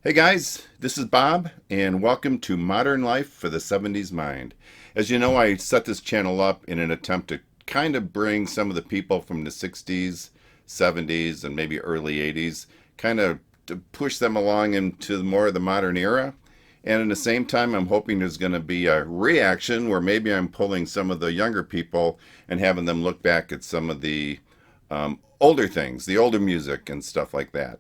Hey guys, this is Bob, and welcome to Modern Life for the 70's Mind. As you know, I set this channel up in an attempt to kind of bring some of the people from the 60s, 70s, and maybe early 80s, kind of to push them along into more of the modern era. And at the same time, I'm hoping there's going to be a reaction where maybe I'm pulling some of the younger people and having them look back at some of the older things, the older music and stuff like that.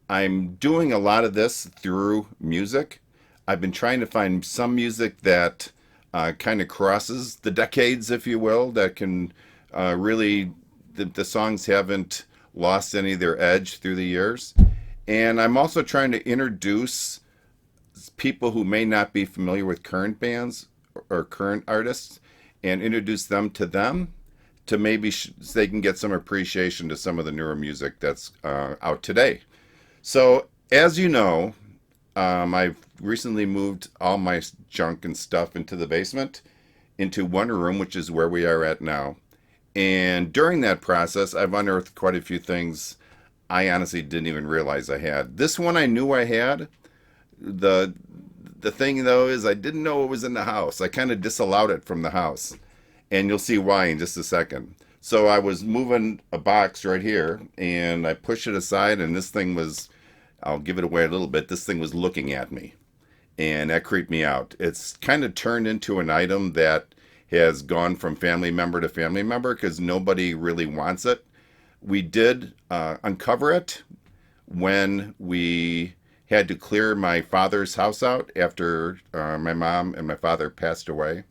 I'm doing a lot of this through music. I've been trying to find some music that kind of crosses the decades, if you will, that can really, the songs haven't lost any of their edge through the years. And I'm also trying to introduce people who may not be familiar with current bands or current artists and introduce them to maybe so they can get some appreciation to some of the newer music that's out today. So, as you know, I've recently moved all my junk and stuff into the basement, into one room, which is where we are at now. And during that process, I've unearthed quite a few things I honestly didn't even realize I had. This one I knew I had. The the thing though is I didn't know it was in the house. I kind of disallowed it from the house. And you'll see why in just a second. So I was moving a box right here and I pushed it aside and this thing was, I'll give it away a little bit, this thing was looking at me. And that creeped me out. It's kind of turned into an item that has gone from family member to family member because nobody really wants it. We did uncover it when we had to clear my father's house out after my mom and my father passed away.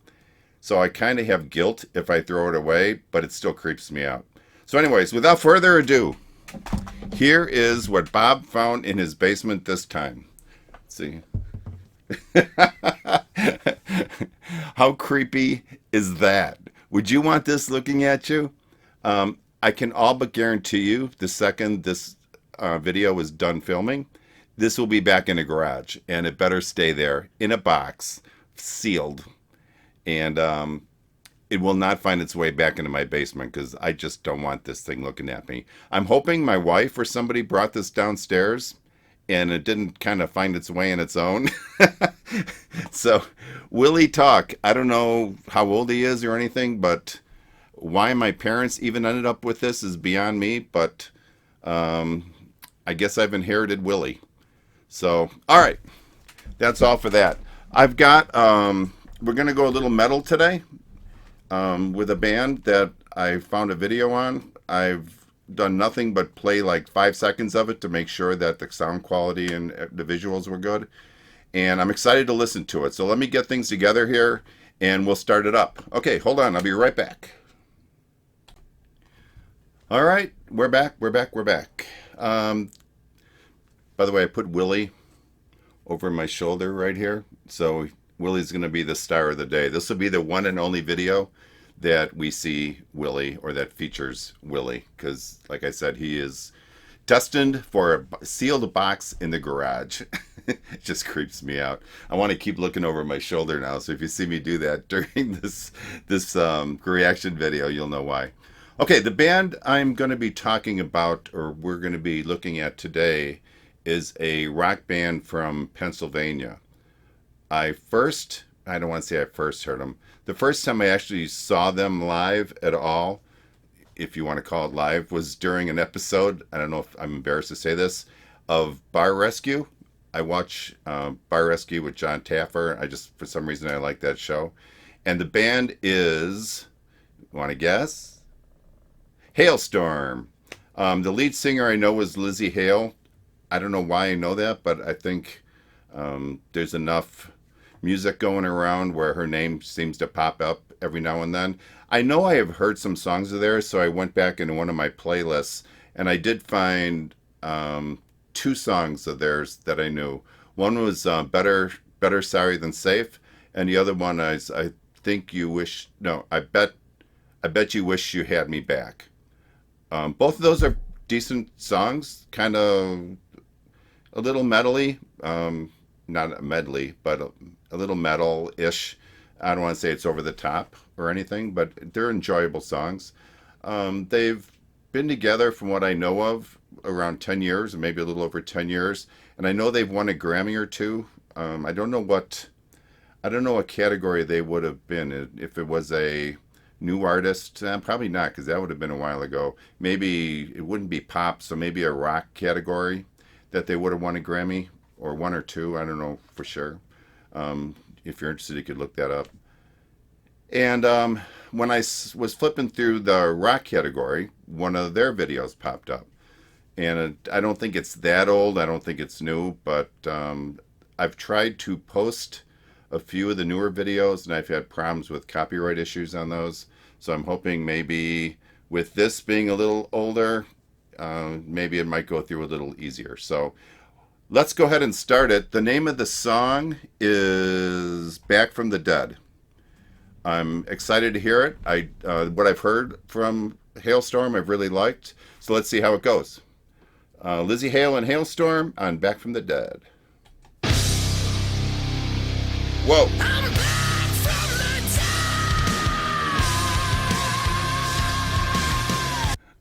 So I kind of have guilt if I throw it away, but it still creeps me out. So, anyways, without further ado, here is what Bob found in his basement this time. Let's see. How creepy is that? Would you want this looking at you? I can all but guarantee you the second this video is done filming, this will be back in the garage, and it better stay there in a box, sealed, and it will not find its way back into my basement because I just don't want this thing looking at me. I'm hoping my wife or somebody brought this downstairs and it didn't kind of find its way on its own. So, Willie Talk, I don't know how old he is or anything, but why my parents even ended up with this is beyond me, but I guess I've inherited Willie. So, all right, that's all for that. I've got, we're going to go a little metal today with a band that I found a video on. I've done nothing but play like 5 seconds of it to make sure that the sound quality and the visuals were good. And I'm excited to listen to it. So let me get things together here and we'll start it up. Okay, hold on. I'll be right back. All right, we're back. By the way, I put Willie over my shoulder right here. So Willie's going to be the star of the day. This will be the one and only video that we see Willie or that features Willie because, like I said, he is destined for a sealed box in the garage. It just creeps me out. I want to keep looking over my shoulder now. So if you see me do that during this reaction video, you'll know why. Okay, the band I'm going to be talking about, or we're going to be looking at today, is a rock band from Pennsylvania. I don't want to say I first heard them. The first time I actually saw them live at all, if you want to call it live, was during an episode, I don't know if I'm embarrassed to say this, of Bar Rescue. I watch Bar Rescue with John Taffer. For some reason, I like that show. And the band is, want to guess? Halestorm. The lead singer I know was Lizzie Hale. I don't know why I know that, but I think there's enough music going around where her name seems to pop up every now and then. I know I have heard some songs of theirs, so I went back into one of my playlists, and I did find two songs of theirs that I knew. One was Better Sorry Than Safe, and the other one is I Bet You Wish You Had Me Back. Both of those are decent songs, kind of a little metally, not a medley, but a little metal-ish. I don't want to say it's over the top or anything, but they're enjoyable songs. They've been together, from what I know of, around 10 years, or maybe a little over 10 years. and I know they've won a Grammy or two. I don't know what category they would have been if it was a new artist. Probably not, because that would have been a while ago. Maybe it wouldn't be pop, so maybe a rock category that they would have won a Grammy or one or two. I don't know for sure. If you're interested, you could look that up. And when was flipping through the rock category, one of their videos popped up. And I don't think it's that old. I don't think it's new, but I've tried to post a few of the newer videos, and I've had problems with copyright issues on those. So I'm hoping maybe with this being a little older, maybe it might go through a little easier. So let's go ahead and start it. The name of the song is Back from the Dead. I'm excited to hear it. What I've heard from Halestorm I've really liked. So let's see how it goes. Lizzie Hale and Halestorm on Back from the Dead. Whoa.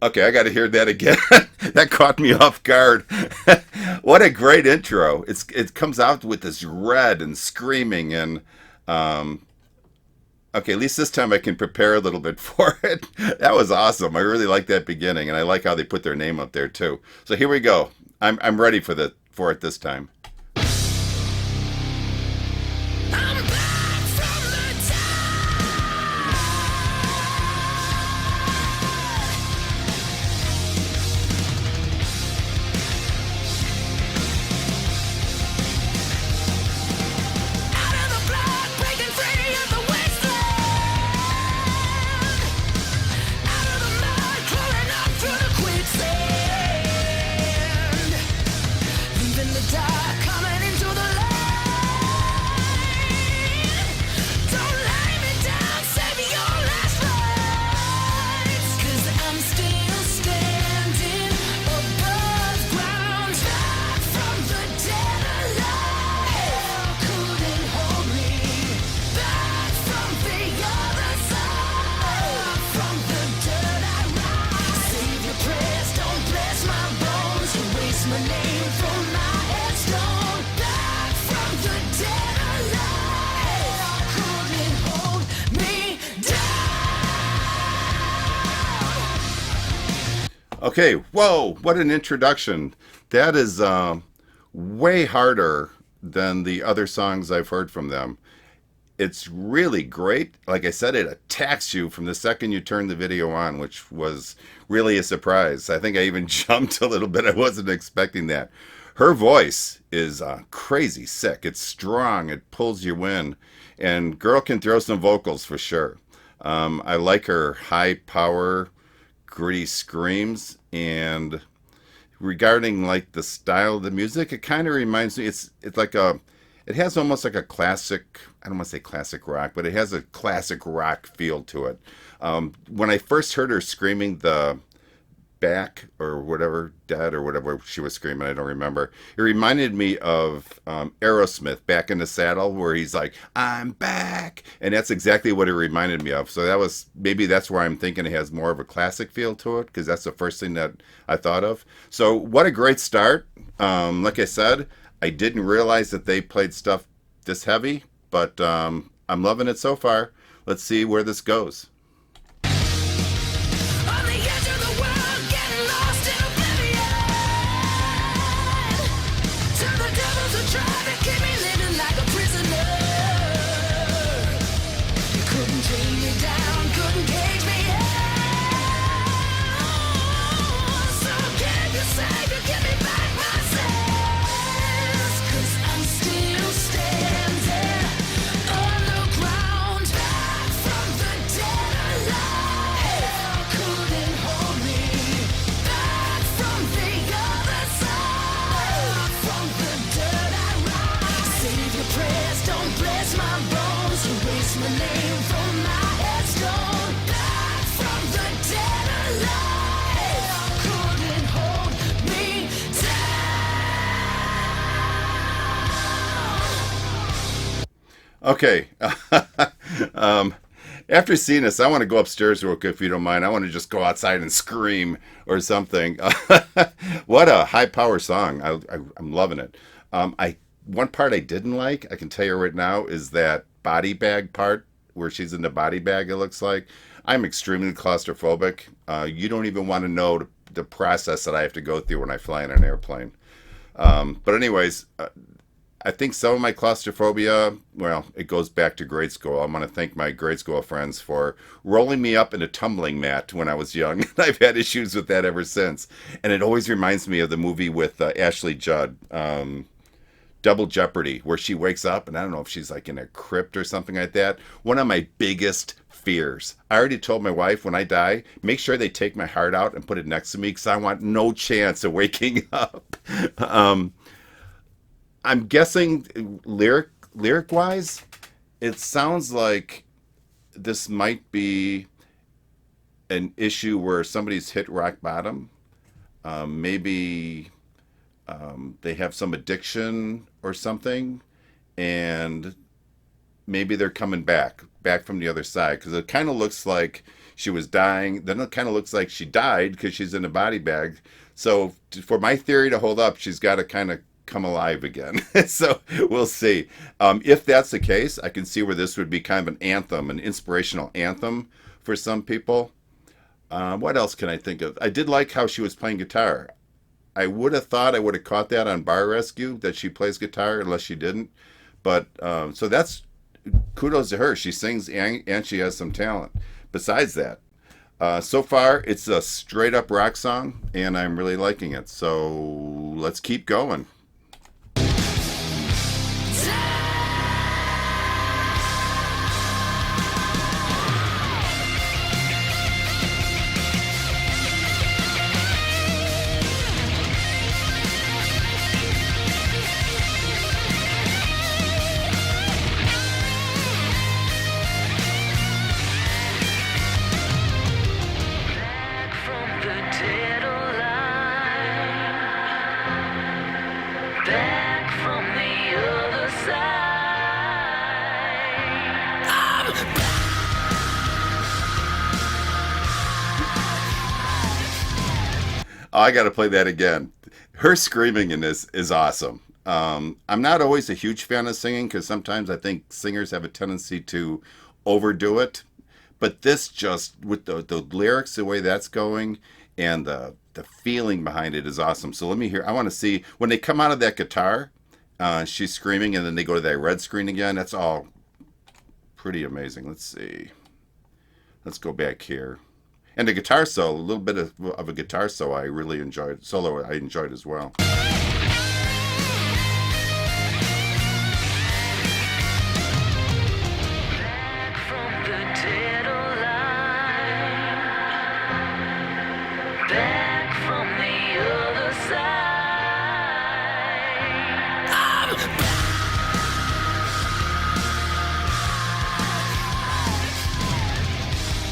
Okay, I got to hear that again. That caught me off guard. What a great intro. It comes out with this red and screaming and okay, at least this time I can prepare a little bit for it. That was awesome. I really like that beginning, and I like how they put their name up there too. So here we go. I'm ready for it this time. Okay, whoa, what an introduction. That is way harder than the other songs I've heard from them. It's really great. Like I said, it attacks you from the second you turn the video on, which was really a surprise. I think I even jumped a little bit. I wasn't expecting that. Her voice is crazy sick. It's strong. It pulls you in. And girl can throw some vocals for sure. I like her high power, gritty screams. And regarding like the style of the music, it kind of reminds me, it's like it has almost like a classic, I don't want to say classic rock, but it has a classic rock feel to it. When I first heard her screaming the back or whatever, dead or whatever she was screaming, I don't remember. It reminded me of Aerosmith, Back in the Saddle, where he's like, I'm back. And that's exactly what it reminded me of. So maybe that's why I'm thinking it has more of a classic feel to it, because that's the first thing that I thought of. So what a great start. Like I said, I didn't realize that they played stuff this heavy, but I'm loving it so far. Let's see where this goes. Okay. After seeing this, I want to go upstairs real quick if you don't mind. I want to just go outside and scream or something. What a high power song! I'm loving it. I One part I didn't like, I can tell you right now, is that body bag part where she's in the body bag. It looks like I'm extremely claustrophobic. You don't even want to know the process that I have to go through when I fly in an airplane. But anyways, I think some of my claustrophobia, well, it goes back to grade school. I want to thank my grade school friends for rolling me up in a tumbling mat when I was young. I've had issues with that ever since. And it always reminds me of the movie with Ashley Judd, Double Jeopardy, where she wakes up, and I don't know if she's like in a crypt or something like that. One of my biggest fears. I already told my wife when I die, make sure they take my heart out and put it next to me because I want no chance of waking up. um, I'm guessing lyric wise, it sounds like this might be an issue where somebody's hit rock bottom. Maybe they have some addiction or something, and maybe they're coming back from the other side because it kind of looks like she was dying. Then it kind of looks like she died because she's in a body bag. So for my theory to hold up, she's got to kind of come alive again. So we'll see. If that's the case, I can see where this would be kind of an anthem, an inspirational anthem for some people. What else can I think of? I did like how she was playing guitar. I would have thought I would have caught that on Bar Rescue that she plays guitar, unless she didn't. But so that's kudos to her. She sings and she has some talent. Besides that, so far it's a straight up rock song, and I'm really liking it. So let's keep going. Oh, I got to play that again. Her screaming in this is awesome. I'm not always a huge fan of singing because sometimes I think singers have a tendency to overdo it. But this just, with the lyrics, the way that's going, and the feeling behind it is awesome. So let me hear. I want to see when they come out of that guitar, she's screaming, and then they go to that red screen again. That's all pretty amazing. Let's see. Let's go back here. And the guitar solo, a little bit of a guitar solo, I really enjoyed. Solo, I enjoyed as well.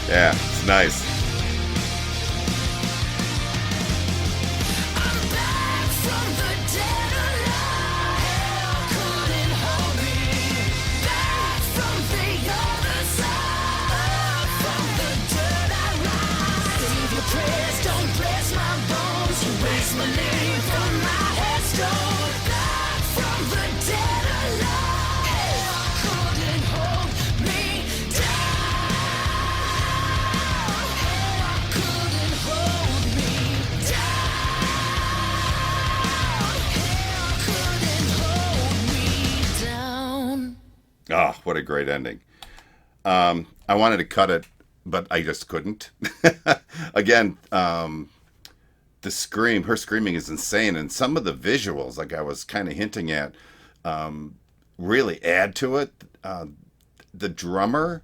Yeah, it's nice. Oh, what a great ending. I wanted to cut it, but I just couldn't. Again, her screaming is insane. And some of the visuals, like I was kind of hinting at, really add to it. The drummer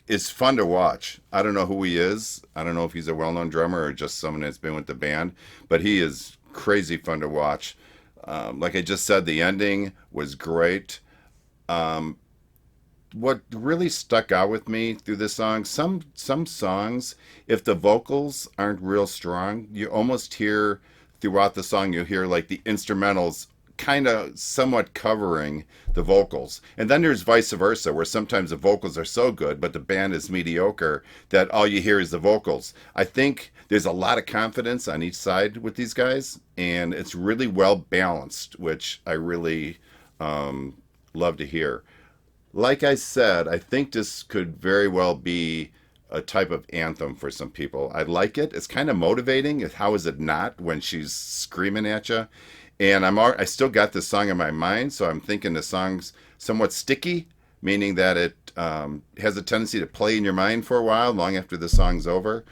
is fun to watch. I don't know who he is. I don't know if he's a well known drummer or just someone that's been with the band, but he is crazy fun to watch. Like I just said, the ending was great. What really stuck out with me through this song, some songs, if the vocals aren't real strong, you almost hear throughout the song, you hear like the instrumentals kind of somewhat covering the vocals. And then there's vice versa, where sometimes the vocals are so good, but the band is mediocre that all you hear is the vocals. I think there's a lot of confidence on each side with these guys, and it's really well balanced, which I really love to hear. Like I said, I think this could very well be a type of anthem for some people. I like it. It's kind of motivating. How is it not when she's screaming at you? And I still got this song in my mind, so I'm thinking the song's somewhat sticky, meaning that it has a tendency to play in your mind for a while, long after the song's over.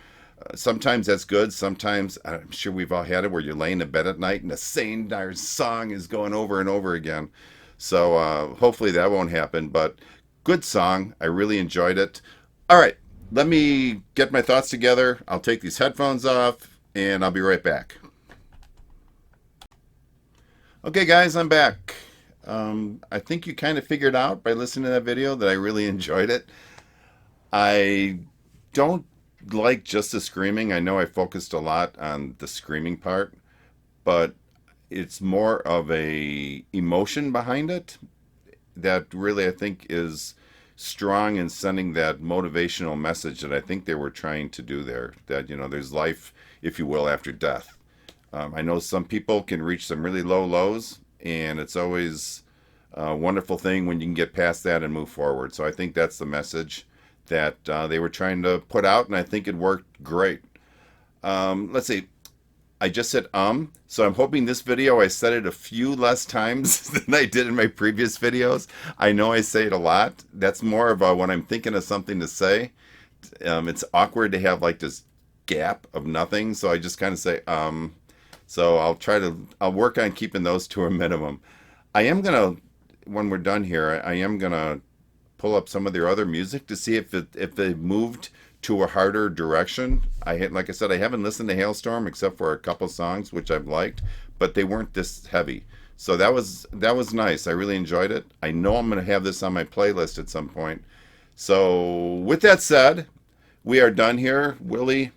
Sometimes that's good. Sometimes, I'm sure we've all had it, where you're laying in bed at night and the same darn song is going over and over again. So hopefully that won't happen, but good song. I really enjoyed it. All right, let me get my thoughts together. I'll take these headphones off, and I'll be right back. Okay, guys, I'm back. I think you kind of figured out by listening to that video that I really enjoyed it. I don't like just the screaming. I know I focused a lot on the screaming part, but it's more of a emotion behind it that really I think is strong in sending that motivational message that I think they were trying to do there. That, you know, there's life, if you will, after death. I know some people can reach some really low lows, and it's always a wonderful thing when you can get past that and move forward. So I think that's the message that they were trying to put out, and I think it worked great. Let's see. I just said so I'm hoping this video I said it a few less times than I did in my previous videos. I know I say it a lot. That's more of when I'm thinking of something to say. It's awkward to have like this gap of nothing, so I just kind of say So I'll work on keeping those to a minimum. I am gonna, when we're done here, I am gonna pull up some of their other music to see if they've moved to a harder direction. Like I said, I haven't listened to Halestorm except for a couple songs which I've liked, but they weren't this heavy. So that was nice. I really enjoyed it. I know I'm gonna have this on my playlist at some point. So with that said, we are done here. Willie,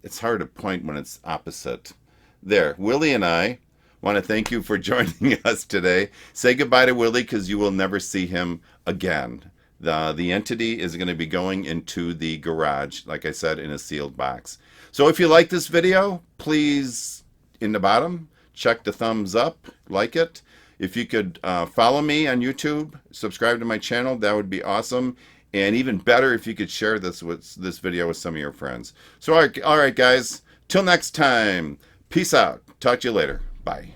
it's hard to point when it's opposite. There, Willie and I want to thank you for joining us today. Say goodbye to Willie, because you will never see him again. The entity is going to be going into the garage, like I said, in a sealed box. So if you like this video, please, in the bottom, check the thumbs up, like it. If you could follow me on YouTube, subscribe to my channel, that would be awesome. And even better if you could share this video with some of your friends. So all right guys, till next time, peace out. Talk to you later. Bye.